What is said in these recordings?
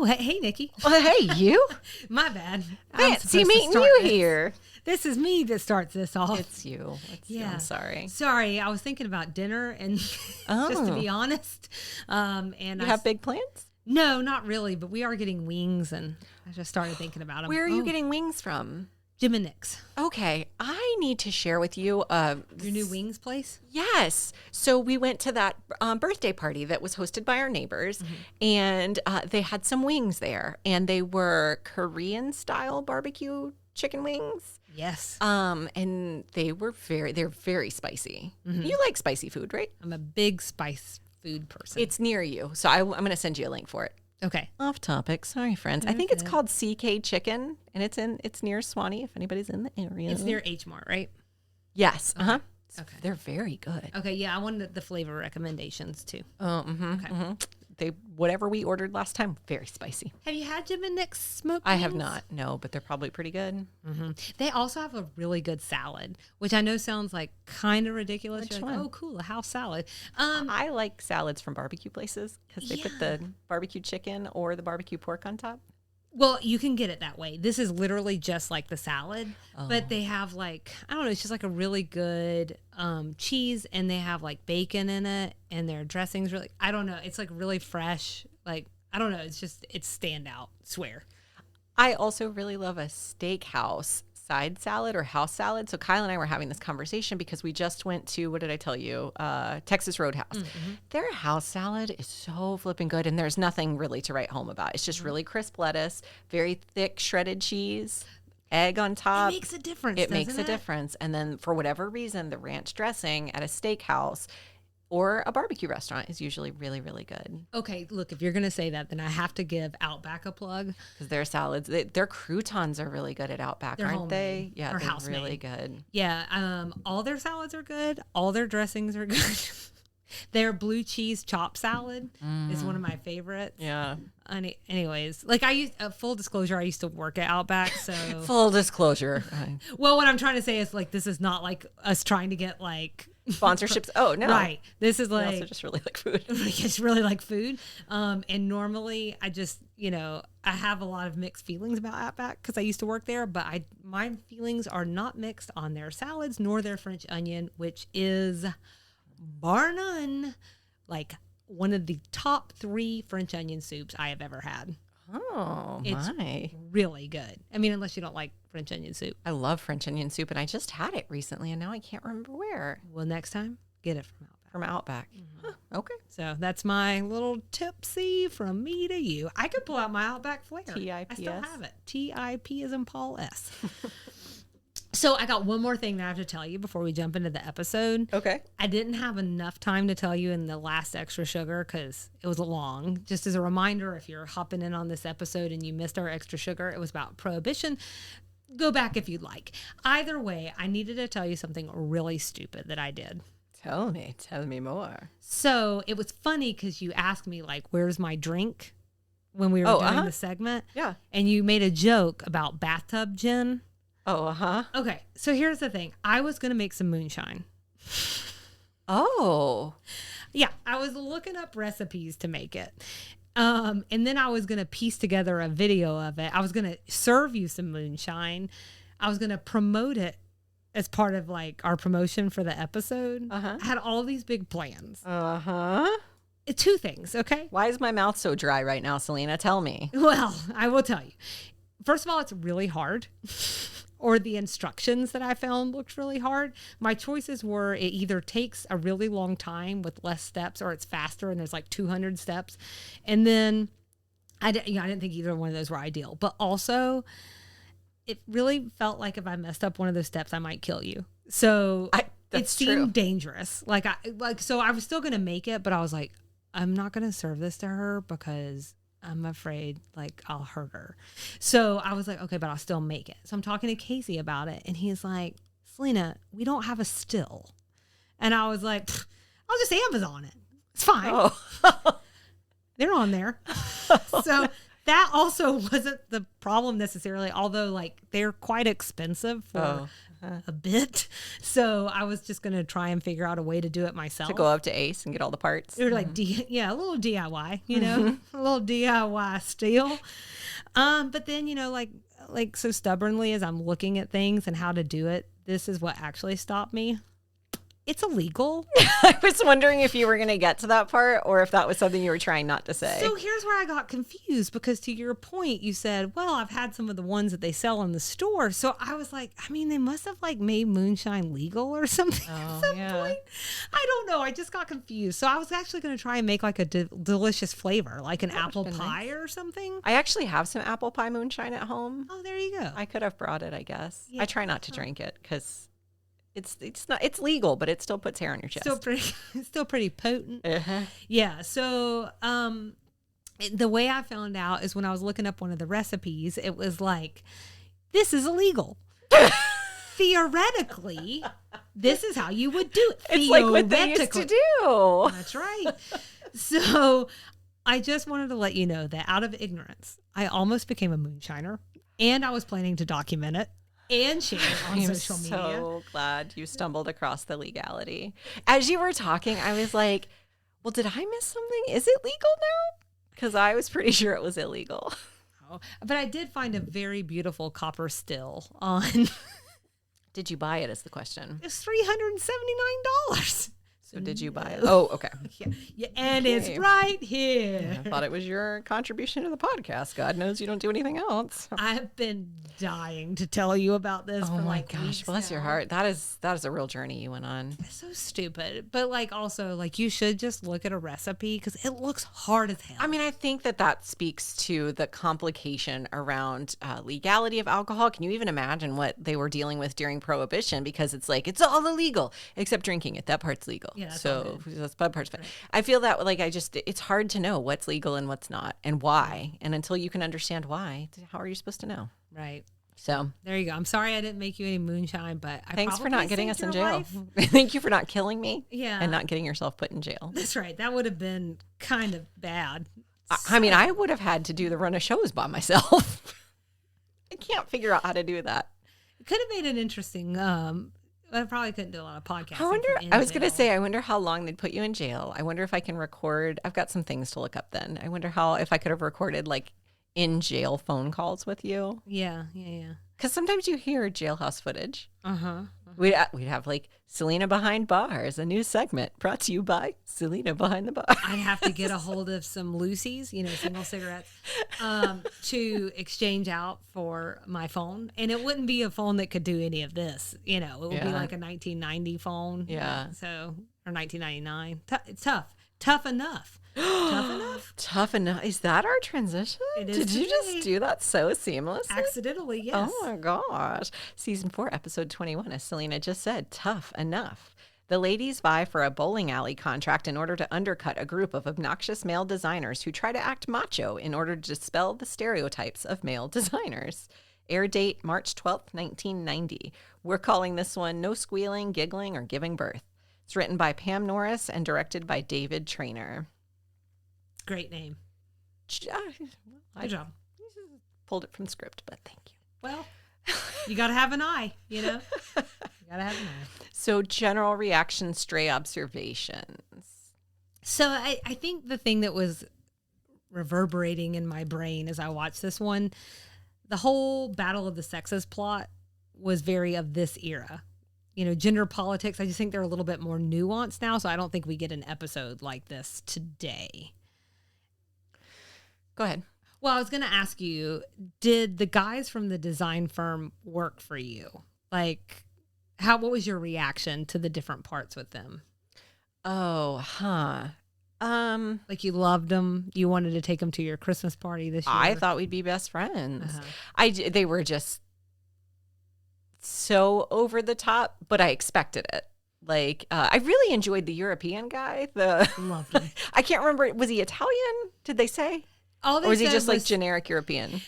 Oh, hey, Nikki. Well, hey, you. My bad. Fancy meeting you here. This is me that starts this off. It's you. I'm sorry. Sorry, I was thinking about dinner and just to be honest. And you have big plans? No, not really, but we are getting wings and I just started thinking about them. Where are you getting wings from? Jim and Nick's. Okay, I need to share with you your new wings place. Yes. So we went to that birthday party that was hosted by our neighbors, and they had some wings there, and they were Korean style barbecue chicken wings. Yes. And they're very spicy. You like spicy food, right? I'm a big spice food person. It's near you, so I'm going to send you a link for it. Okay. Off topic. Sorry, friends. I think it's called CK Chicken, and it's near Swanee, if anybody's in the area. It's near H Mart, right? Yes. Okay. Okay. They're very good. Okay, yeah, I wanted the flavor recommendations, too. Okay. Whatever we ordered last time, very spicy. Have you had Jim and Nick's smoked I wings? have not, no, but they're probably pretty good. They also have a really good salad, which I know sounds like kind of ridiculous. Which You're one? like, oh, cool, a house salad. I like salads from barbecue places because they put the barbecue chicken or the barbecue pork on top. Well, you can get it that way. This is literally just like the salad, but they have like, I don't know, it's just like a really good cheese, and they have like bacon in it, and their dressing's really, I don't know, it's like really fresh. Like, I don't know, it's standout, swear. I also really love a steakhouse side salad or house salad. So Kyle and I were having this conversation because we just went to, what did I tell you? Texas Roadhouse. Their house salad is so flipping good, and there's nothing really to write home about. It's just really crisp lettuce, very thick shredded cheese, egg on top. It makes a difference. It makes a difference. And then for whatever reason, the ranch dressing at a steakhouse or a barbecue restaurant is usually really, really good. Okay, look, if you're going to say that, then I have to give Outback a plug. Because their salads, their croutons are really good at Outback, They're aren't homemade, they? Yeah, or they're house-made. really good. Yeah, all their salads are good. All their dressings are good. Their blue cheese chop salad is one of my favorites. Yeah. Anyways, like full disclosure, I used to work at Outback, so. Full disclosure. Well, what I'm trying to say is like, this is not like us trying to get like. Sponsorships. Oh, no. Right. This is like. I also just really like food. I just really like food. And normally I just, I have a lot of mixed feelings about Outback because I used to work there, but my feelings are not mixed on their salads nor their French onion, which is bar none, like one of the top 3 French onion soups I have ever had. Oh, it's really good. I mean, unless you don't like French onion soup. I love French onion soup, and I just had it recently, and now I can't remember where. Well, next time, get it from Outback. From Outback. Huh, okay. So that's my little tipsy from me to you. I could pull out my Outback flair. TIPS. I still have it. TIP as in Paul S. So I got one more thing that I have to tell you before we jump into the episode. Okay. I didn't have enough time to tell you in the last extra sugar because it was long. Just as a reminder, if you're hopping in on this episode and you missed our extra sugar, it was about prohibition. Go back if you'd like. Either way, I needed to tell you something really stupid that I did. Tell me more. So it was funny because you asked me like, where's my drink when we were doing the segment? Yeah. And you made a joke about bathtub gin. Oh, Okay, so here's the thing. I was going to make some moonshine. Oh. Yeah, I was looking up recipes to make it. And then I was going to piece together a video of it. I was going to serve you some moonshine. I was going to promote it as part of like our promotion for the episode. I had all these big plans. 2 things, okay? Why is my mouth so dry right now, Selena? Tell me. Well, I will tell you. First of all, it's really hard. Or the instructions that I found looked really hard. My choices were it either takes a really long time with less steps or it's faster and there's like 200 steps. And then I didn't think either one of those were ideal. But also, it really felt like if I messed up one of those steps, I might kill you. So it seemed dangerous. So I was still going to make it, but I was like, I'm not going to serve this to her because I'm afraid like I'll hurt her. So I was like, okay, but I'll still make it. So I'm talking to Casey about it. And he's like, Selena, we don't have a still. And I was like, I'll just Amazon it. It's fine. Oh. They're on there. So That also wasn't the problem necessarily, although like they're quite expensive for a bit. So I was just going to try and figure out a way to do it myself. To go up to Ace and get all the parts. Or like, a little DIY, you know, a little DIY steal. But then, you know, like so stubbornly as I'm looking at things and how to do it, this is what actually stopped me. It's illegal. I was wondering if you were going to get to that part or if that was something you were trying not to say. So here's where I got confused because to your point, you said, well, I've had some of the ones that they sell in the store. So I was like, I mean, they must have like made moonshine legal or something at some point. I don't know. I just got confused. So I was actually going to try and make like a delicious flavor, like an apple pie or something. I actually have some apple pie moonshine at home. Oh, there you go. I could have brought it, I guess. Yeah. I try not to drink it because it's legal, but it still puts hair on your chest. Still pretty potent. Yeah. So the way I found out is when I was looking up one of the recipes, it was like, this is illegal. Theoretically, this is how you would do it. It's like what they used to do. That's right. So I just wanted to let you know that out of ignorance, I almost became a moonshiner, and I was planning to document it and share it on social media. I'm so glad you stumbled across the legality. As you were talking, I was like, well, did I miss something? Is it legal now? Because I was pretty sure it was illegal. Oh, but I did find a very beautiful copper still on. Did you buy it is the question. It's $379. So did you buy it? Oh, okay. Yeah, and okay. It's right here. I thought it was your contribution to the podcast. God knows you don't do anything else. I've been dying to tell you about this. Oh for my like gosh, bless your heart. That is a real journey you went on. It's so stupid, but like also like you should just look at a recipe because it looks hard as hell. I mean, I think that speaks to the complication around legality of alcohol. Can you even imagine what they were dealing with during Prohibition? Because it's like it's all illegal except drinking it. That part's legal. Yeah, that's bad parts. But I feel that like it's hard to know what's legal and what's not and why. And until you can understand why, how are you supposed to know? Right. So there you go. I'm sorry I didn't make you any moonshine, but thanks for not getting us in jail. Thank you for not killing me. Yeah. And not getting yourself put in jail. That's right. That would have been kind of bad. I mean, I would have had to do the run of shows by myself. I can't figure out how to do that. It could have made an interesting I probably couldn't do a lot of podcasts. I was going to say, I wonder how long they'd put you in jail. I wonder if I can record. I've got some things to look up then. I wonder if I could have recorded like in jail phone calls with you. Yeah. Because sometimes you hear jailhouse footage. Uh-huh. We'd have like Selena Behind Bars, a new segment brought to you by Selena Behind the Bar. I'd have to get a hold of some Lucy's, single cigarettes, to exchange out for my phone. And it wouldn't be a phone that could do any of this. It would be like a 1990 phone. Yeah. Or 1999. It's tough. Tough enough. Tough enough? Tough enough. Is that our transition? Did you just do that so seamlessly? Accidentally, yes. Oh my gosh. Season 4, episode 21, as Selena just said, tough enough. The ladies vie for a bowling alley contract in order to undercut a group of obnoxious male designers who try to act macho in order to dispel the stereotypes of male designers. Air date March 12th, 1990. We're calling this one No Squealing, Giggling, or Giving Birth. It's written by Pam Norris and directed by David Traynor. Great name. Good job. Pulled it from script, but thank you. Well, you got to have an eye, You got to have an eye. So general reaction, stray observations. So I think the thing that was reverberating in my brain as I watched this one, the whole Battle of the Sexes plot was very of this era. Gender politics, I just think they're a little bit more nuanced now, so I don't think we get an episode like this today. Go ahead. Well, I was going to ask you, did the guys from the design firm work for you? Like, what was your reaction to the different parts with them? Like you loved them. You wanted to take them to your Christmas party this year. I thought we'd be best friends. They were just so over the top, but I expected it. Like, I really enjoyed the European guy. Loved him. I can't remember. Was he Italian? Did they say? All they Or was he said just like was- generic European?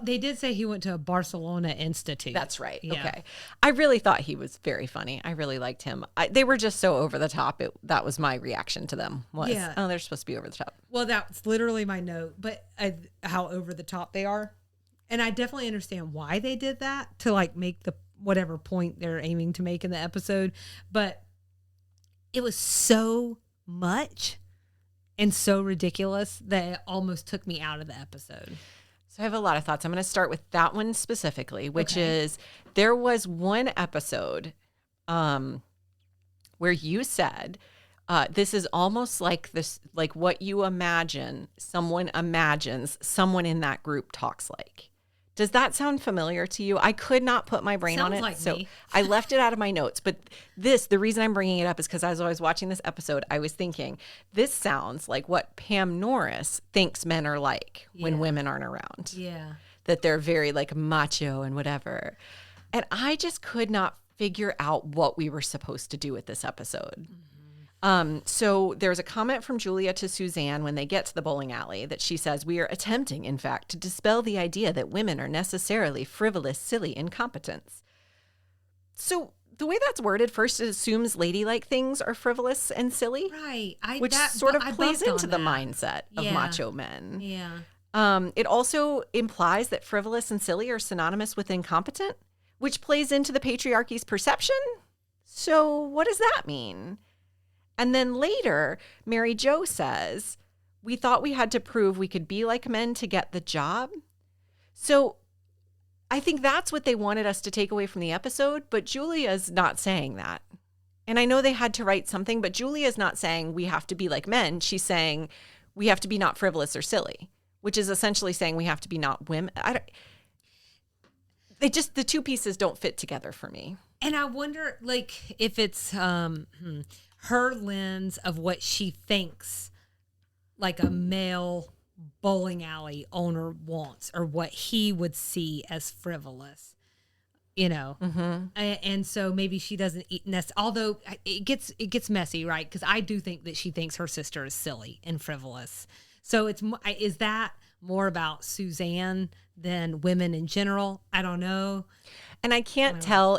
They did say he went to a Barcelona institute. That's right. Yeah. Okay. I really thought he was very funny. I really liked him. They were just so over the top. That was my reaction to them was, Yeah. oh, they're supposed to be over the top. Well, that's literally my note, but how over the top they are. And I definitely understand why they did that, to like make the whatever point they're aiming to make in the episode. But it was so much and so ridiculous that it almost took me out of the episode. So I have a lot of thoughts. I'm going to start with that one specifically, which Okay. is there was one episode where you said, this is almost like this, like what you imagine someone imagines someone in that group talks like. Does that sound familiar to you? I could not put my brain on Sounds it. like So me. I left it out of my notes. But the reason I'm bringing it up is because as I was watching this episode, I was thinking, this sounds like what Pam Norris thinks men are like when Yeah. women aren't around. Yeah. That they're very like macho and whatever. And I just could not figure out what we were supposed to do with this episode. So there's a comment from Julia to Suzanne when they get to the bowling alley that she says, we are attempting, in fact, to dispel the idea that women are necessarily frivolous, silly incompetents. So the way that's worded first, it assumes ladylike things are frivolous and silly, Right. which sort of plays into the mindset of macho men. Yeah. It also implies that frivolous and silly are synonymous with incompetent, which plays into the patriarchy's perception. So what does that mean? And then later, Mary Jo says, we thought we had to prove we could be like men to get the job. So I think that's what they wanted us to take away from the episode, but Julia's not saying that. And I know they had to write something, but Julia's not saying we have to be like men. She's saying we have to be not frivolous or silly, which is essentially saying we have to be not women. The two pieces don't fit together for me. And I wonder, like, if it's her lens of what she thinks, like a male bowling alley owner wants, or what he would see as frivolous, you know. And so maybe she doesn't eat although it gets messy, right? Because I do think that she thinks her sister is silly and frivolous. So is that more about Suzanne than women in general? I don't know. And I can't tell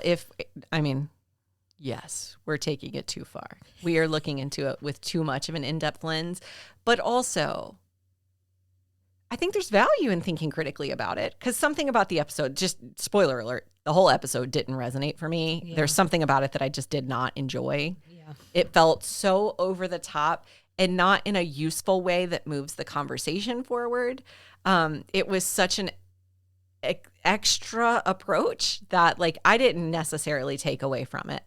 yes, we're taking it too far. We are looking into it with too much of an in-depth lens. But also, I think there's value in thinking critically about it, because something about the episode, just spoiler alert, the whole episode didn't resonate for me. Yeah. There's something about it that I just did not enjoy. Yeah. It felt so over the top and not in a useful way that moves the conversation forward. It was such an extra approach that like I didn't necessarily take away from it,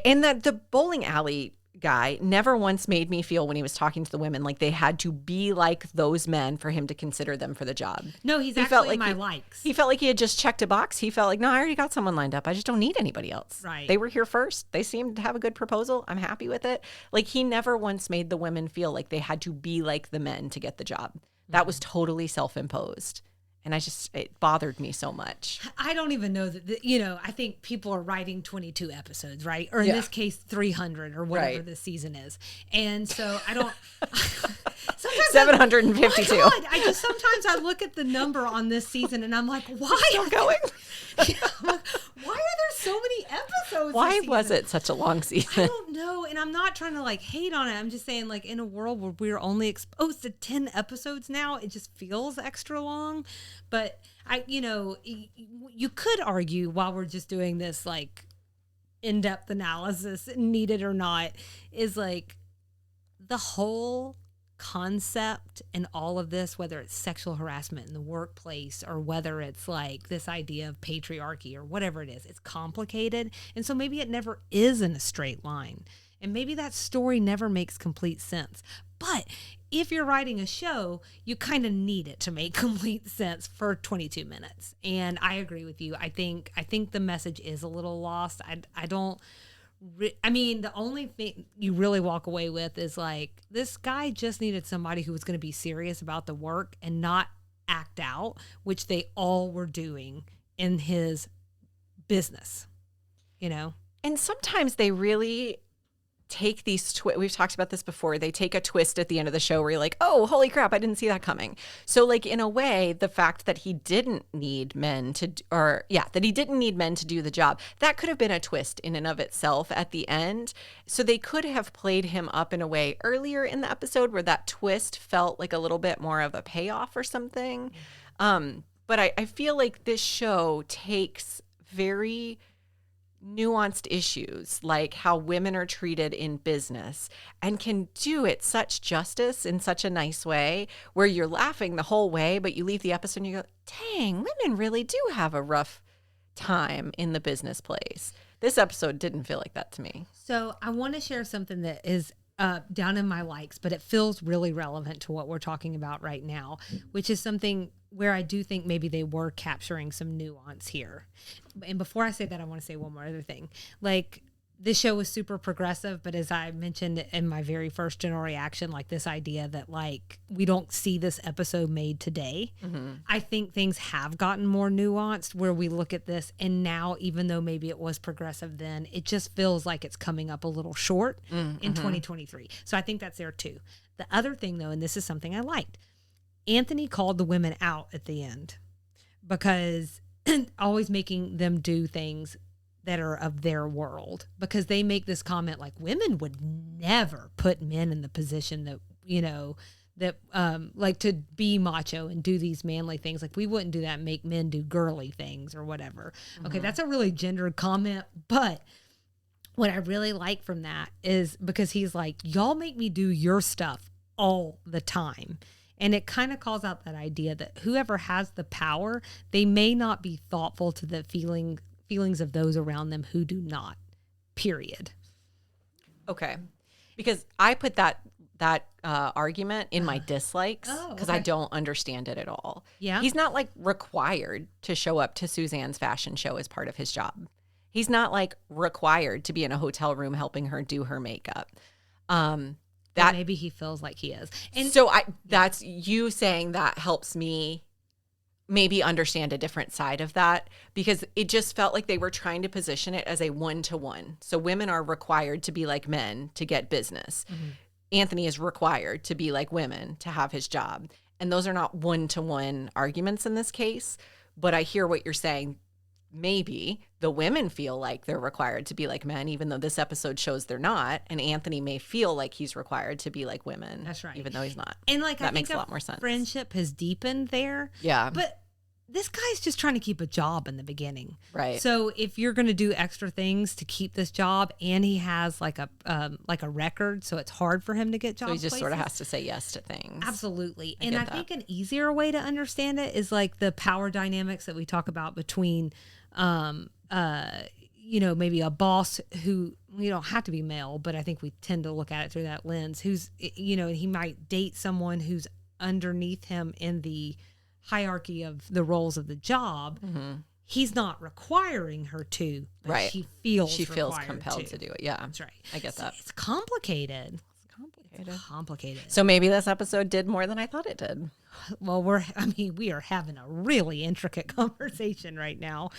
and that the bowling alley guy never once made me feel when he was talking to the women like they had to be like those men for him to consider them for the job. No, he felt actually like my likes. He felt like he had just checked a box. He felt like, no, I already got someone lined up. I just don't need anybody else. Right. They were here first. They seemed to have a good proposal. I'm happy with it. Like he never once made the women feel like they had to be like the men to get the job. That was totally self-imposed. And it bothered me so much. I don't even know that, I think people are writing 22 episodes, right? Or in Yeah. this case, 300 or whatever Right. this season is. And so I don't, sometimes 752. Oh my God, sometimes I look at the number on this season and I'm like, why? Still going? I'm like, why are there so many episodes? Why this was season? it such a long I season? don't know. And I'm not trying to like hate on it. I'm just saying like in a world where we're only exposed to 10 episodes now, it just feels extra long. But you could argue while we're just doing this like in-depth analysis, needed or not, is like the whole concept and all of this, whether it's sexual harassment in the workplace or whether it's like this idea of patriarchy or whatever it is, it's complicated. And so maybe it never is in a straight line. And maybe that story never makes complete sense. But if you're writing a show, you kind of need it to make complete sense for 22 minutes. And I agree with you. I think the message is a little lost. The only thing you really walk away with is like, this guy just needed somebody who was going to be serious about the work and not act out, which they all were doing in his business, And sometimes they really take these we've talked about this before. They take a twist at the end of the show where you're like, oh, holy crap, I didn't see that coming. So like in a way, the fact that he didn't need men to do the job, that could have been a twist in and of itself at the end. So they could have played him up in a way earlier in the episode where that twist felt like a little bit more of a payoff or something. But I feel like this show takes very nuanced issues like how women are treated in business and can do it such justice in such a nice way where you're laughing the whole way, but you leave the episode and you go, dang, women really do have a rough time in the business place. This episode didn't feel like that to me. So I want to share something that is down in my likes, but it feels really relevant to what we're talking about right now, which is something where I do think maybe they were capturing some nuance here. And before I say that, I want to say one more other thing. Like, this show was super progressive, but as I mentioned in my very first general reaction, like this idea that like we don't see this episode made today. I think things have gotten more nuanced where we look at this and now, even though maybe it was progressive then, it just feels like it's coming up a little short in 2023. So I think that's there too. The other thing though, and this is something I liked, Anthony called the women out at the end because always making them do things that are of their world, because they make this comment like women would never put men in the position that, you know, that like to be macho and do these manly things. Like we wouldn't do that and make men do girly things or whatever. Okay, that's a really gendered comment, but what I really like from that is because he's like, y'all make me do your stuff all the time. And it kind of calls out that idea that whoever has the power, they may not be thoughtful to the feelings of those around them who do not, period. Okay. Because I put that argument in my dislikes because I don't understand it at all. Yeah. He's not like required to show up to Suzanne's fashion show as part of his job. He's not like required to be in a hotel room helping her do her makeup. That maybe he feels like he is. And so that's you saying that helps me maybe understand a different side of that, because it just felt like they were trying to position it as a one-to-one. So women are required to be like men to get business. Anthony is required to be like women to have his job. And those are not one-to-one arguments in this case. But I hear what you're saying. Maybe the women feel like they're required to be like men, even though this episode shows they're not. And Anthony may feel like he's required to be like women. That's right. Even though he's not. And like, that I makes think a lot more sense. Friendship has deepened there. Yeah. But this guy's just trying to keep a job in the beginning. Right. So if you're going to do extra things to keep this job, and he has like a record, so it's hard for him to get jobs. So he just places. sort of has to say yes to things. Absolutely. And I think an easier way to understand it is like the power dynamics that we talk about between you know, maybe a boss who, you don't have to be male, but I think we tend to look at it through that lens, who's, you know, he might date someone who's underneath him in the hierarchy of the roles of the job. He's not requiring her to, but right. she feels compelled to do it. Yeah. That's right. I get that. It's complicated. Complicated. So maybe this episode did more than I thought it did. Well, we are having a really intricate conversation right now.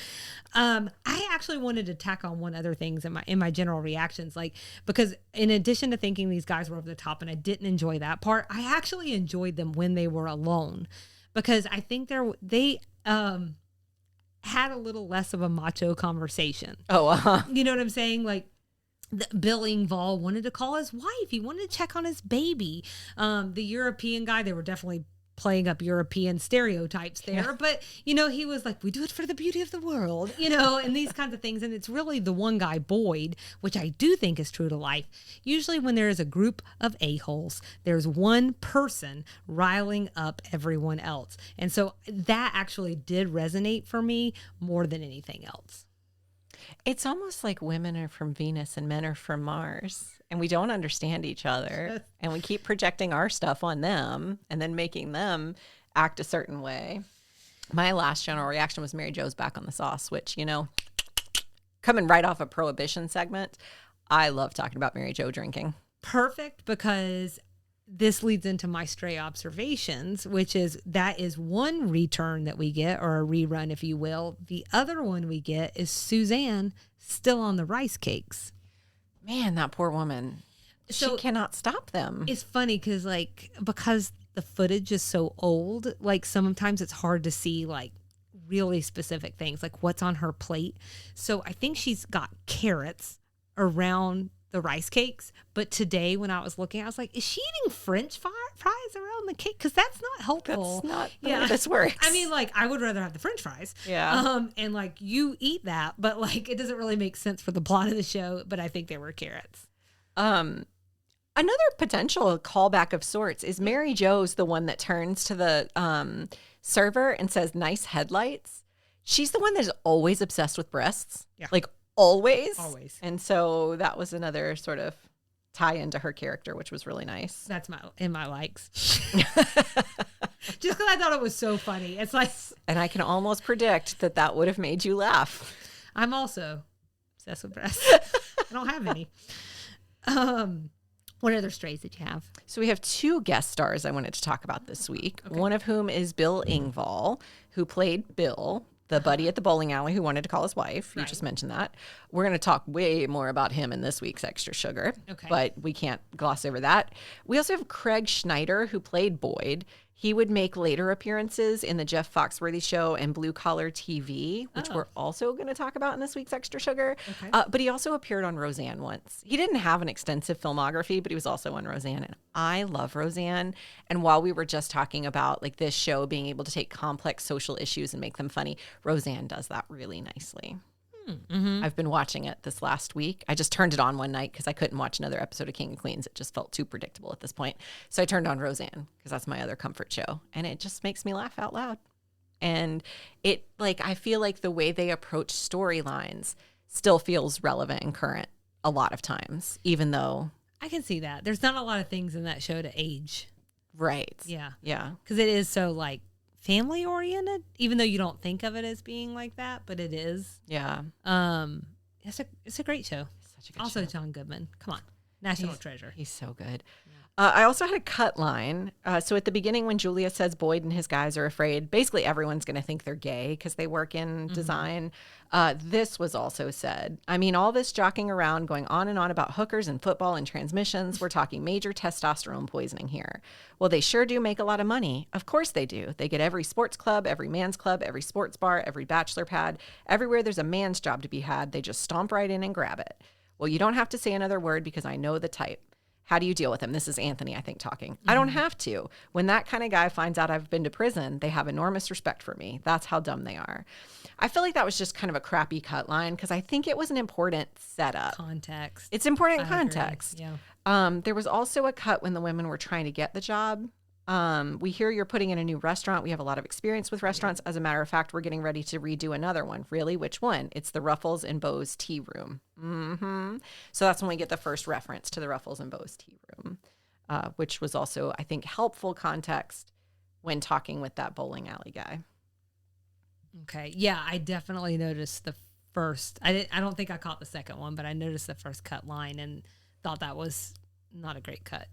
I actually wanted to tack on one other things in my general reactions, like, because in addition to thinking these guys were over the top and I didn't enjoy that part, I actually enjoyed them when they were alone, because I think they had a little less of a macho conversation. You know what I'm saying? Like, Bill Engvall wanted to call his wife. He wanted to check on his baby. The European guy, they were definitely playing up European stereotypes there. Yeah. But, you know, he was like, we do it for the beauty of the world, you know, and these kinds of things. And it's really the one guy, Boyd, which I do think is true to life. Usually when there is a group of a-holes, there's one person riling up everyone else. And so that actually did resonate for me more than anything else. It's almost like women are from Venus and men are from Mars, and we don't understand each other, and we keep projecting our stuff on them and then making them act a certain way. My last general reaction was Mary Jo's back on the sauce, which, you know, coming right off a Prohibition segment, I love talking about Mary Jo drinking. Perfect, because this leads into my stray observations, which is that is one return that we get, or a rerun, if you will. The other one we get is Suzanne still on the rice cakes. Man, that poor woman. So she cannot stop them. It's funny because the footage is so old, like sometimes it's hard to see like really specific things, like what's on her plate. So I think she's got carrots around the rice cakes. But today when I was looking, I was like, is she eating French fries around the cake? Because that's not helpful. That's not the way this works. I mean, like, I would rather have the French fries. Yeah. And like you eat that, but like it doesn't really make sense for the plot of the show. But I think they were carrots. Another potential callback of sorts is Mary Jo's the one that turns to the server and says, "Nice headlights." She's the one that is always obsessed with breasts. Yeah. Like always. Always. And so that was another sort of tie into her character, which was really nice. That's in my likes. Just because I thought it was so funny. It's like, and I can almost predict that would have made you laugh. I'm also obsessed with breasts. I don't have any. What other strays did you have? So we have 2 guest stars I wanted to talk about this week. Okay. One of whom is Bill Engvall, who played Bill, the buddy at the bowling alley who wanted to call his wife. You just mentioned that. We're going to talk way more about him in this week's Extra Sugar, but we can't gloss over that. We also have Craig Schneider, who played Boyd. He would make later appearances in the Jeff Foxworthy Show and Blue Collar TV, which we're also going to talk about in this week's Extra Sugar. Okay. But he also appeared on Roseanne once. He didn't have an extensive filmography, but he was also on Roseanne. And I love Roseanne. And while we were just talking about like this show being able to take complex social issues and make them funny, Roseanne does that really nicely. Mm-hmm. I've been watching it this last week. I just turned it on one night because I couldn't watch another episode of King of Queens. It just felt too predictable at this point. So I turned on Roseanne because that's my other comfort show. And it just makes me laugh out loud. And it, like, I feel like the way they approach storylines still feels relevant and current a lot of times, even though... I can see that. There's not a lot of things in that show to age. Right. Yeah. Yeah. Because it is so, like, family oriented, even though you don't think of it as being like that, but it is. Yeah. It's a great show. Such a good also show. John Goodman. Come on. National treasure. He's so good. I also had a cut line. So at the beginning when Julia says Boyd and his guys are afraid, basically everyone's going to think they're gay because they work in design. This was also said. I mean, all this jockeying around, going on and on about hookers and football and transmissions. We're talking major testosterone poisoning here. Well, they sure do make a lot of money. Of course they do. They get every sports club, every man's club, every sports bar, every bachelor pad. Everywhere there's a man's job to be had, they just stomp right in and grab it. Well, you don't have to say another word because I know the type. How do you deal with him? This is Anthony, I think, talking. I don't have to. When that kind of guy finds out I've been to prison, they have enormous respect for me. That's how dumb they are. I feel like that was just kind of a crappy cut line because I think it was an important setup. Context. It's important context. Agree. Yeah. There was also a cut when the women were trying to get the job. We hear you're putting in a new restaurant. We have a lot of experience with restaurants. As a matter of fact, we're getting ready to redo another one. Really? Which one? It's the Ruffles and Bows Tea Room. Mm-hmm. So that's when we get the first reference to the Ruffles and Bows Tea Room, which was also, I think, helpful context when talking with that bowling alley guy. Okay. Yeah, I definitely noticed the first. I don't think I caught the second one, but I noticed the first cut line and thought that was not a great cut.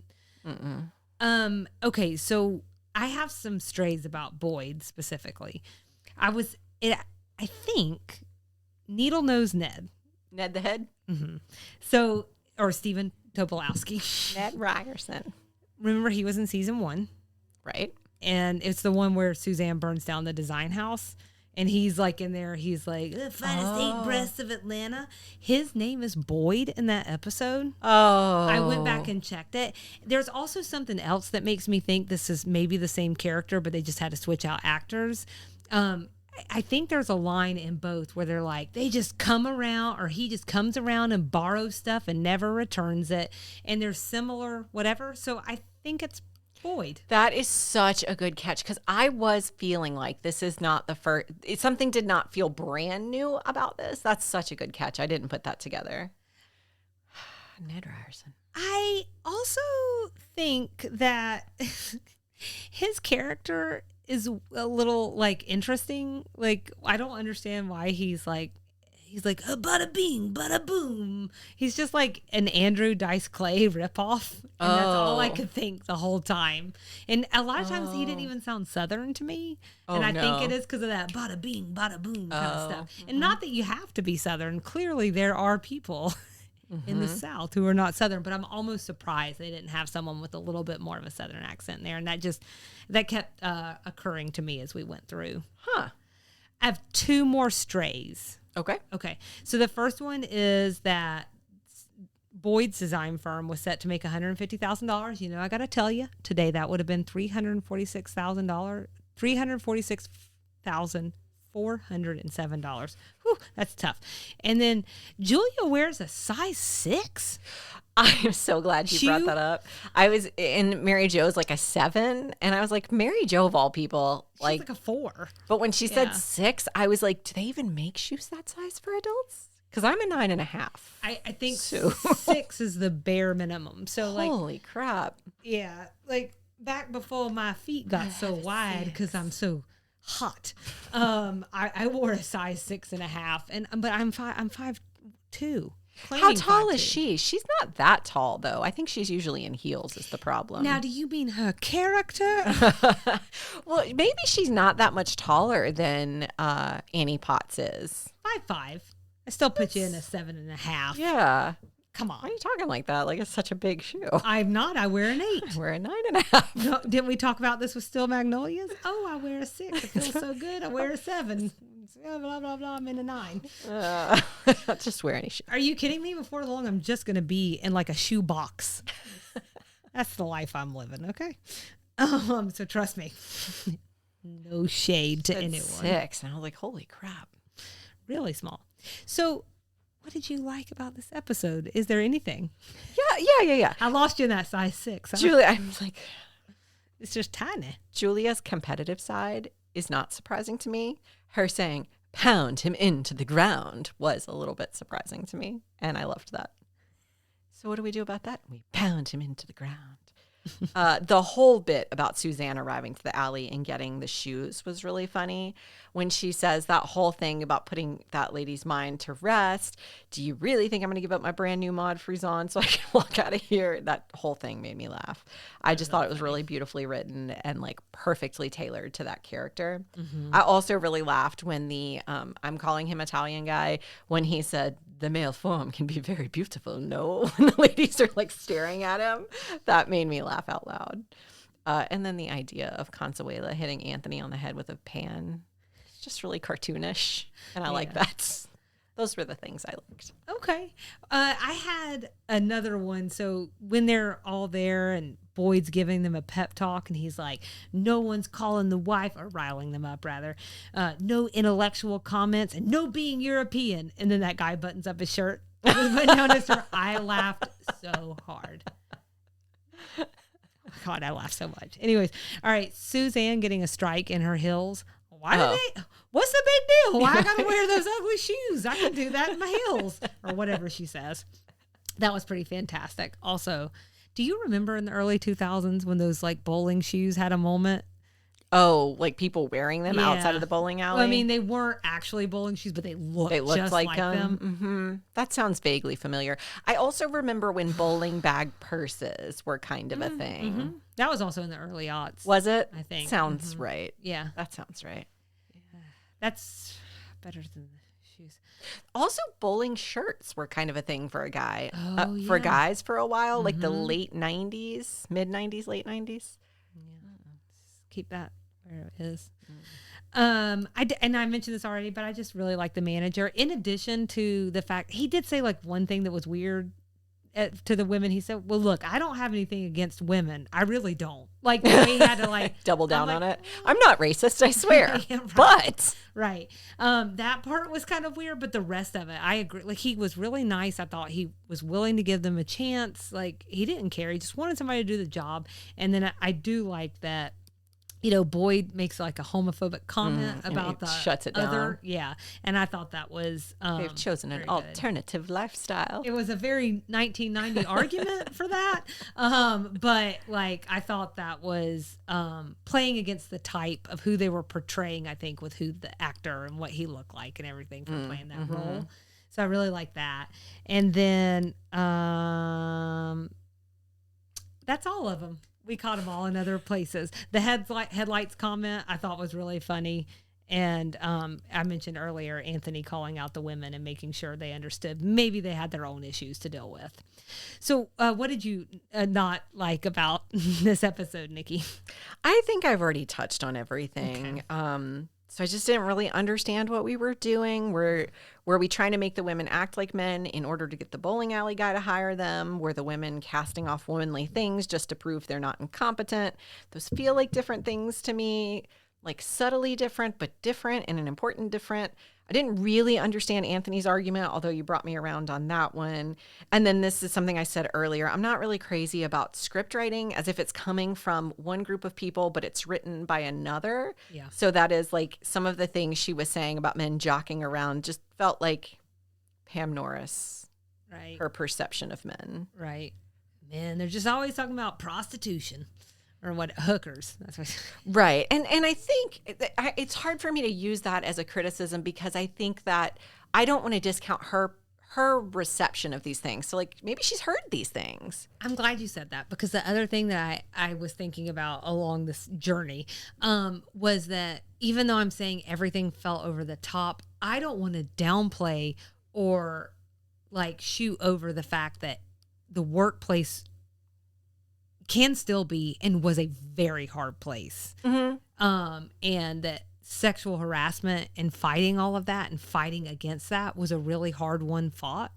Mm-mm. Okay, so I have some strays about Boyd specifically. I think Needle Nose Ned. Ned the Head? Mm-hmm. So, or Stephen Tobolowsky. Ned Ryerson. Remember he was in season 1. Right. And it's the one where Suzanne burns down the design house. And he's like in there, he's like, the finest 8 breasts of Atlanta. His name is Boyd in that episode. Oh. I went back and checked it. There's also something else that makes me think this is maybe the same character, but they just had to switch out actors. I think there's a line in both where they're like, they just come around, or he just comes around and borrows stuff and never returns it. And they're similar, whatever. So I think it's Boyd. That is such a good catch because I was feeling like this is not the first. Something did not feel brand new about this. That's such a good catch. I didn't put that together. Ned Ryerson. I also think that his character is a little like interesting. Like, I don't understand why he's like bada bing, bada boom. He's just like an Andrew Dice Clay ripoff. And that's all I could think the whole time. And a lot of times he didn't even sound Southern to me. And I think it is because of that bada bing, bada boom kind of stuff. And not that you have to be Southern. Clearly there are people in the South who are not Southern, but I'm almost surprised they didn't have someone with a little bit more of a Southern accent in there. And that kept occurring to me as we went through. Huh. I have 2 more strays. Okay. Okay. So the first one is that Boyd's design firm was set to make $150,000. You know, I got to tell you, today that would have been $346,407. Whew, that's tough. And then Julia wears a size 6. I am so glad you brought that up. I was in Mary Jo's like a 7, and I was like, Mary Jo of all people, She's like a 4. But when she said 6, I was like, do they even make shoes that size for adults? Because I'm a 9.5. I think 6 is the bare minimum. So holy crap. Yeah, like back before my feet got so wide because I'm so hot. I wore a size 6.5, but I'm 5'2". How tall is she? She's not that tall, though. I think she's usually in heels is the problem. Now, do you mean her character? Well, maybe she's not that much taller than Annie Potts is. 5'5". I still put you in a 7.5. Yeah. Come on. Why are you talking like that? Like it's such a big shoe. I'm not. I wear an 8. I wear a 9.5. No, didn't we talk about this with Still Magnolias? Oh, I wear a 6. It feels so good. I wear a 7. Blah, blah, blah. I'm in a 9. Just wear any shoe. Are you kidding me? Before long, I'm just going to be in like a shoe box. That's the life I'm living, okay? So trust me. No shade to anyone. 6. And I was like, holy crap. Really small. So what did you like about this episode? Is there anything? Yeah. I lost you in that size 6. Julia, I'm like, it's just tiny. Julia's competitive side is not surprising to me. Her saying, pound him into the ground was a little bit surprising to me. And I loved that. So what do we do about that? We pound him into the ground. The whole bit about Suzanne arriving to the alley and getting the shoes was really funny. When she says that whole thing about putting that lady's mind to rest, do you really think I'm going to give up my brand new mod frisson so I can walk out of here? That whole thing made me laugh. I just thought it was really beautifully written and like perfectly tailored to that character. I also really laughed when the I'm calling him Italian guy, when he said the male form can be very beautiful. No, when the ladies are like staring at him, that made me laugh out loud. And then the idea of Consuela hitting Anthony on the head with a pan, it's just really cartoonish. And I like that. Those were the things I liked. Okay. I had another one. So when they're all there and Boyd's giving them a pep talk and he's like, no one's calling the wife, or riling them up rather, no intellectual comments and no being European. And then that guy buttons up his shirt. I laughed so hard. God, I laughed so much. Anyways, all right, Suzanne getting a strike in her heels. What's the big deal? Why I gotta wear those ugly shoes? I can do that in my heels, or whatever she says. That was pretty fantastic. Also, do you remember in the early 2000s when those like bowling shoes had a moment? Oh, like people wearing them outside of the bowling alley? Well, I mean, they weren't actually bowling shoes, but they looked just like them. Mm-hmm. That sounds vaguely familiar. I also remember when bowling bag purses were kind of a thing. Mm-hmm. That was also in the early aughts. Was it? I think. Sounds right. Yeah. That sounds right. Yeah. That's better than the shoes. Also, bowling shirts were kind of a thing for a guy. For guys for a while, like the late 90s, mid 90s, late 90s. Yeah. Keep that where it is. And I mentioned this already, but I just really like the manager. In addition to the fact he did say like one thing that was weird to the women. He said, well, look, I don't have anything against women. I really don't. Like the way he had to like double down on it. I'm not racist, I swear. Yeah, right. But right. That part was kind of weird, but the rest of it, I agree. Like he was really nice. I thought he was willing to give them a chance. Like he didn't care. He just wanted somebody to do the job. And then I do like that, you know, Boyd makes like a homophobic comment about the shuts it other. down. Yeah. And I thought that was they've chosen an alternative lifestyle. It was a very 1990 argument for that. But like I thought that was playing against the type of who they were portraying, I think, with who the actor and what he looked like and everything for playing that role. So I really like that. And then that's all of them. We caught them all in other places. The headlights comment I thought was really funny. And I mentioned earlier Anthony calling out the women and making sure they understood maybe they had their own issues to deal with. So what did you not like about this episode, Nikki? I think I've already touched on everything. Okay. So I just didn't really understand what we were doing. Were we trying to make the women act like men in order to get the bowling alley guy to hire them? Were the women casting off womanly things just to prove they're not incompetent? Those feel like different things to me, like subtly different, but different and an important different. I didn't really understand Anthony's argument, although you brought me around on that one. And then this is something I said earlier. I'm not really crazy about script writing as if it's coming from one group of people, but it's written by another. Yeah. So that is like some of the things she was saying about men jockeying around just felt like Pam Norris, Right. her perception of men. Right. Man, they're just always talking about prostitution. Or what, hookers. That's what. Right. And I think it's hard for me to use that as a criticism because I think that I don't want to discount her reception of these things. So like maybe she's heard these things. I'm glad you said that because the other thing that I was thinking about along this journey was that even though I'm saying everything fell over the top, I don't want to downplay or like shoot over the fact that the workplace can still be and was a very hard place. Mm-hmm. And that sexual harassment and fighting all of that and fighting against that was a really hard one fought.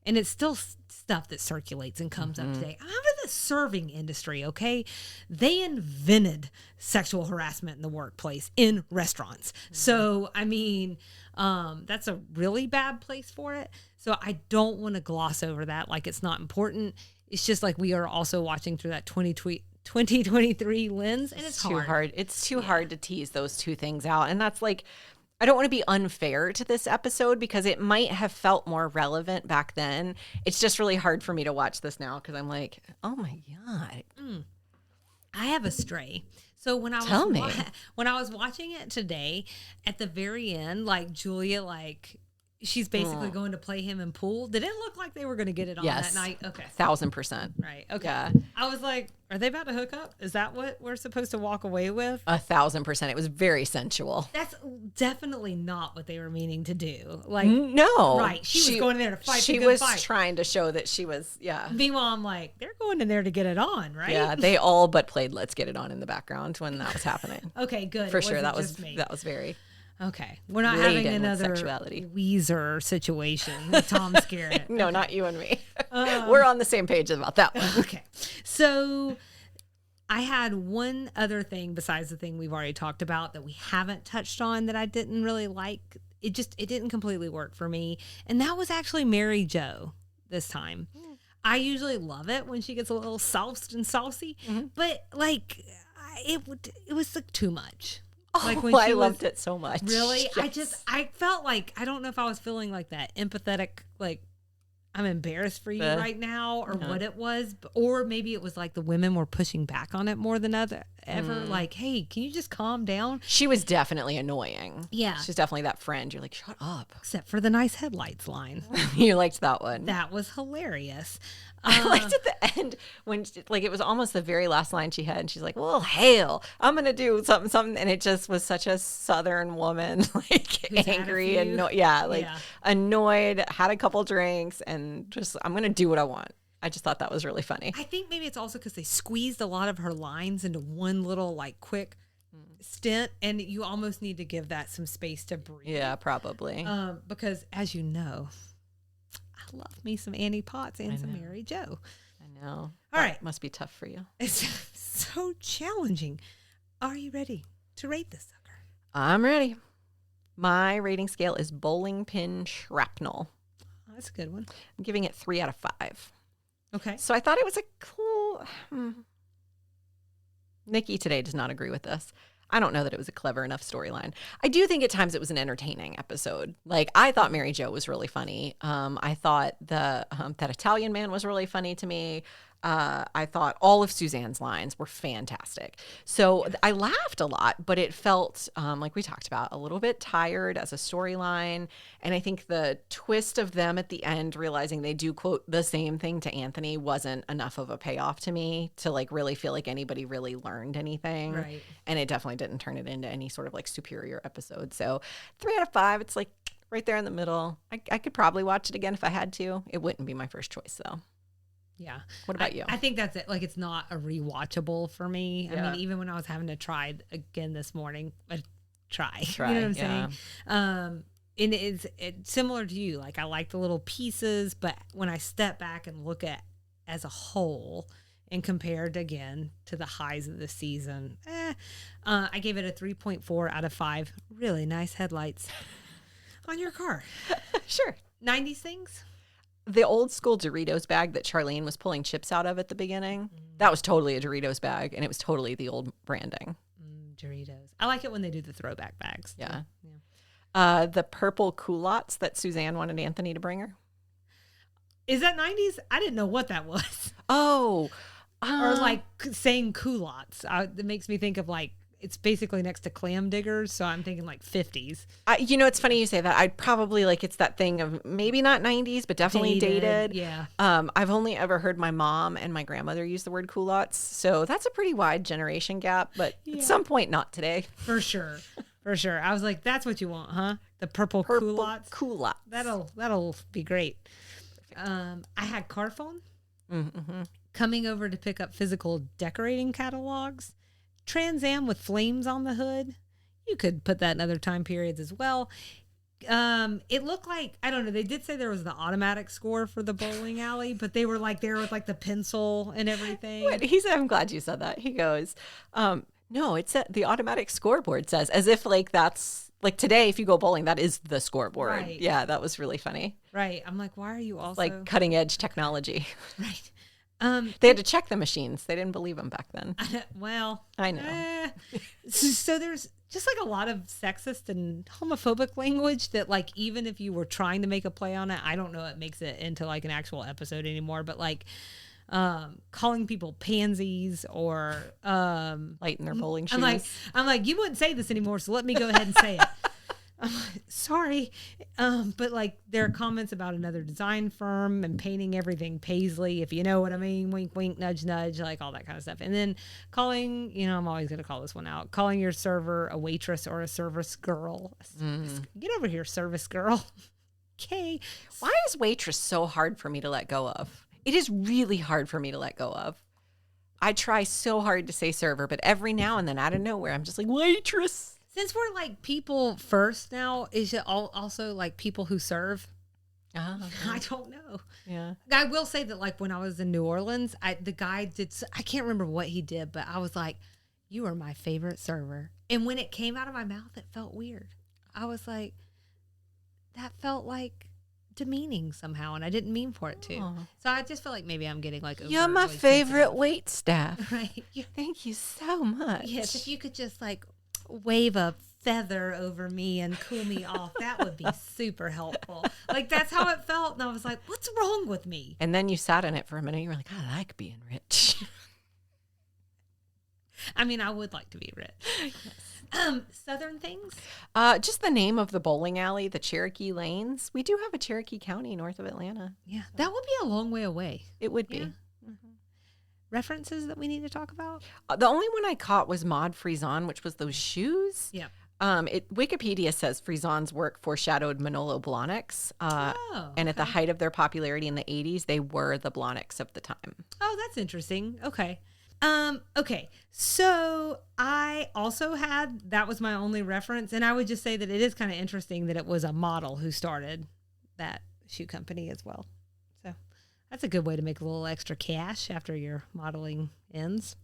And it's still stuff that circulates and comes up today. I'm in the serving industry, okay? They invented sexual harassment in the workplace in restaurants. So, I mean, that's a really bad place for it. So I don't want to gloss over that like it's not important. It's just like we are also watching through that 2023 lens, and it's too hard. It's too hard to tease those two things out. And that's like, I don't want to be unfair to this episode because it might have felt more relevant back then. It's just really hard for me to watch this now because I'm like, oh my God. I have a stray. So when I was watching it today, at the very end, like Julia, like she's basically going to play him in pool. Did it look like they were going to get it on that night? Okay. 1,000%. Right. Okay. Yeah. I was like, are they about to hook up? Is that what we're supposed to walk away with? 1,000%. It was very sensual. That's definitely not what they were meaning to do. Like, no. Right. She was going in there to fight She the good was fight. trying to show that she was, Meanwhile, I'm like, they're going in there to get it on, right? Yeah, they all but played Let's Get It On in the background when that was happening. Okay, good. For sure. That was very... Okay. We're not having another Weezer situation with Tom Skerritt. No, not you and me. We're on the same page about that one. Okay. So I had one other thing besides the thing we've already talked about that we haven't touched on that I didn't really like. It didn't completely work for me. And that was actually Mary Jo this time. I usually love it when she gets a little sauced and saucy, but like it was like too much. Like when I loved it so much. Really? Yes. I felt like, I don't know if I was feeling like that empathetic, like I'm embarrassed for you right now or what it was. Or maybe it was like the women were pushing back on it more than ever. Like, hey, can you just calm down? She was definitely annoying. Yeah. She's definitely that friend. You're like, shut up. Except for the nice headlights line. You liked that one. That was hilarious. I liked at the end when like it was almost the very last line she had and she's like, well, hail, I'm going to do something. And it just was such a Southern woman, like angry and annoyed, had a couple drinks and just, I'm going to do what I want. I just thought that was really funny. I think maybe it's also because they squeezed a lot of her lines into one little like quick stint and you almost need to give that some space to breathe. Yeah, probably. Because as you know, I love me some Annie Potts and some Mary Jo. I know. All right. Must be tough for you. It's so challenging. Are you ready to rate this sucker? I'm ready. My rating scale is bowling pin shrapnel. Oh, that's a good one. I'm giving it 3 out of 5. Okay. So I thought it was a cool... Nikki today does not agree with this. I don't know that it was a clever enough storyline. I do think at times it was an entertaining episode. Like, I thought Mary Jo was really funny. I thought that Italian man was really funny to me. I thought all of Suzanne's lines were fantastic. So I laughed a lot, but it felt, like we talked about, a little bit tired as a storyline. And I think the twist of them at the end, realizing they do quote the same thing to Anthony, wasn't enough of a payoff to me to like really feel like anybody really learned anything. Right. And it definitely didn't turn it into any sort of like superior episode. So 3 out of 5, it's like right there in the middle. I could probably watch it again if I had to. It wouldn't be my first choice though. Yeah. What about you? I think that's it. Like, it's not a rewatchable for me. Yeah. I mean, even when I was having to try it again this morning, try. You Try, know what I'm yeah. saying? And it's similar to you. Like, I like the little pieces, but when I step back and look at as a whole and compared again to the highs of the season, I gave it a 3.4 out of 5. Really nice headlights on your car. Sure. 90s things. The old school Doritos bag that Charlene was pulling chips out of at the beginning, that was totally a Doritos bag, and it was totally the old branding. Doritos. I like it when they do the throwback bags. Yeah. Yeah. The purple culottes that Suzanne wanted Anthony to bring her. Is that 90s? I didn't know what that was. Oh. Or like saying culottes. It makes me think of like, it's basically next to clam diggers. So I'm thinking like 50s. You know, it's funny you say that. I'd probably like, it's that thing of maybe not 90s, but definitely dated. Yeah. I've only ever heard my mom and my grandmother use the word culottes. So that's a pretty wide generation gap, but at some point, not today. For sure. For sure. I was like, that's what you want, huh? The purple culottes. Culottes. That'll be great. I had Carphone coming over to pick up physical decorating catalogs. Trans Am with flames on the hood. You could put that in other time periods as well. It looked like, I don't know, they did say there was the automatic score for the bowling alley, but they were like there with like the pencil and everything. What? He said, I'm glad you said that. He goes, no, it's the automatic scoreboard says, as if like that's like today, if you go bowling, that is the scoreboard. Right. Yeah, that was really funny. Right. I'm like, why are you also Like cutting edge technology. Right. They had to check the machines. They didn't believe them back then. Well, I know. So there's just like a lot of sexist and homophobic language that like, even if you were trying to make a play on it, I don't know, it makes it into like an actual episode anymore, but like, calling people pansies or, Lighten their bowling shoes. I'm like, you wouldn't say this anymore. So let me go ahead and say it. Sorry. But like there are comments about another design firm and painting everything paisley, if you know what I mean, wink, wink, nudge, nudge, like all that kind of stuff. And then calling, you know, I'm always going to call this one out, calling your server a waitress or a service girl. Get over here, service girl. Okay. Why is waitress so hard for me to let go of? It is really hard for me to let go of. I try so hard to say server, but every now and then out of nowhere, I'm just like, waitress. Since we're like people first now, is it also like people who serve? I don't know. Yeah. I will say that like when I was in New Orleans, the guy I can't remember what he did, but I was like, you are my favorite server. And when it came out of my mouth, it felt weird. I was like, that felt like demeaning somehow, and I didn't mean for it to. So I just feel like maybe I'm getting like You're my favorite wait staff. Right. Thank you so much. Yes, if you could just like wave a feather over me and cool me off, that would be super helpful. Like that's how it felt, and I was like, what's wrong with me? And then you sat in it for a minute. You were like, I like being rich. I mean, I would like to be rich. Southern things? Just the name of the bowling alley, the Cherokee Lanes. We do have a Cherokee County north of Atlanta. Yeah, that would be a long way away. It would be. Yeah. References that we need to talk about? The only one I caught was Maud Frison, which was those shoes. Yeah. Wikipedia says Frison's work foreshadowed Manolo Blahniks. And at the height of their popularity in the 80s, they were the Blahniks of the time. Oh, that's interesting. Okay. Okay. So I also that was my only reference. And I would just say that it is kind of interesting that it was a model who started that shoe company as well. So that's a good way to make a little extra cash after your modeling ends.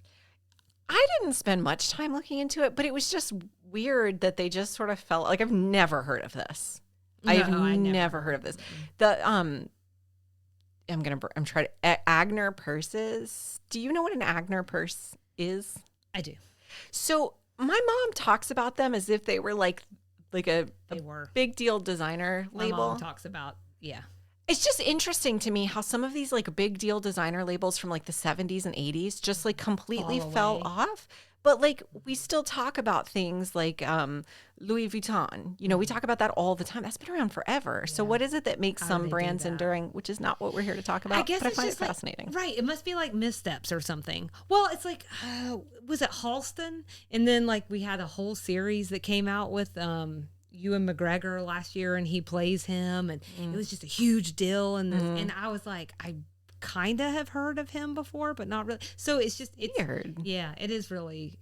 I didn't spend much time looking into it, but it was just weird that they just sort of felt like I've never heard of this. I never heard of this. I'm trying to Agner purses. Do you know what an Agner purse is? I do. So my mom talks about them as if they were like a They were big deal designer my label. mom talks about, yeah. It's just interesting to me how some of these like big deal designer labels from like the 70s and 80s just like completely fell off. But like we still talk about things like Louis Vuitton. You know, we talk about that all the time. That's been around forever. Yeah. So what is it that makes some brands enduring, which is not what we're here to talk about? I guess but it's I find just it fascinating. Right. It must be like missteps or something. Well, it's like, was it Halston? And then like we had a whole series that came out with Ewan McGregor last year, and he plays him, and it was just a huge deal. And and I was like, I kind of have heard of him before, but not really. So it's weird. Yeah, it really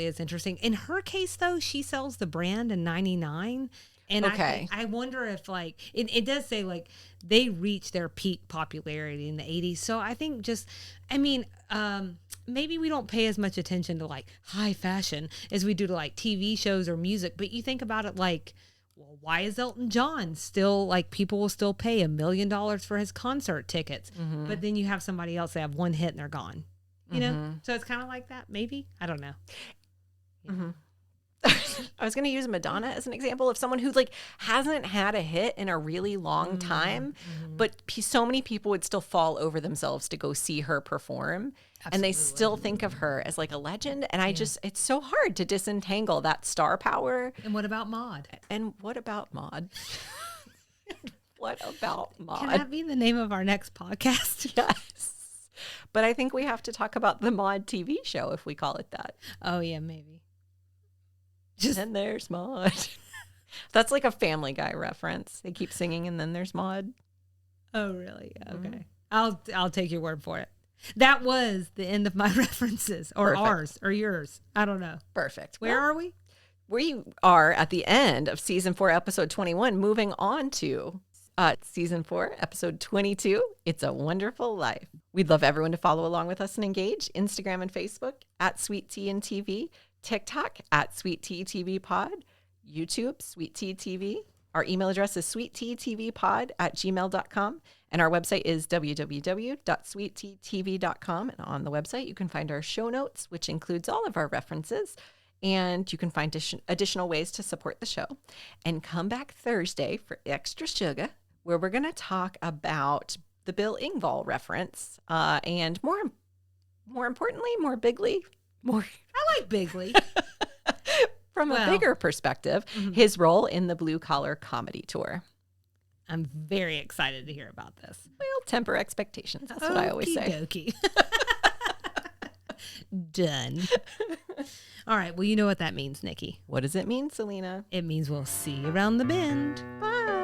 is interesting. In her case, though, she sells the brand in '99. And I wonder if like it does say like they reached their peak popularity in the 80s. So I think maybe we don't pay as much attention to like high fashion as we do to like TV shows or music. But you think about it like, well, why is Elton John still like people will still pay $1 million for his concert tickets? Mm-hmm. But then you have somebody else that have one hit and they're gone, you know? So it's kind of like that. Maybe. I don't know. Yeah. Mm-hmm. I was going to use Madonna as an example of someone who like hasn't had a hit in a really long time, but so many people would still fall over themselves to go see her perform. Absolutely. And they still think of her as like a legend. And it's so hard to disentangle that star power. And what about Maude? What about Maude? Can that be the name of our next podcast? Yes. But I think we have to talk about the Maude TV show if we call it that. Oh, yeah, maybe. And there's Maude. That's like a Family Guy reference. They keep singing, and then there's Maude. Oh, really? Okay. I'll take your word for it. That was the end of my references, or Perfect. Ours, or yours. I don't know. Perfect. Where are we? We are at the end of season 4, episode 21, moving on to season 4, episode 22. It's a Wonderful Life. We'd love everyone to follow along with us and engage. Instagram and Facebook at Sweet Tea and TV. TikTok at Sweet Tea TV Pod, YouTube, Sweet Tea TV. Our email address is sweetteattvpod@gmail.com. And our website is www.sweetteatv.com. And on the website, you can find our show notes, which includes all of our references. And you can find additional ways to support the show. And come back Thursday for Extra Sugar, where we're going to talk about the Bill Engvall reference. And more importantly, more bigly, more... I like Bigley. From a bigger perspective, his role in the Blue Collar Comedy Tour. I'm very excited to hear about this. Well, temper expectations. That's what I always say. Okey-dokey. Done. All right. Well, you know what that means, Nikki. What does it mean, Selena? It means we'll see you around the bend. Bye.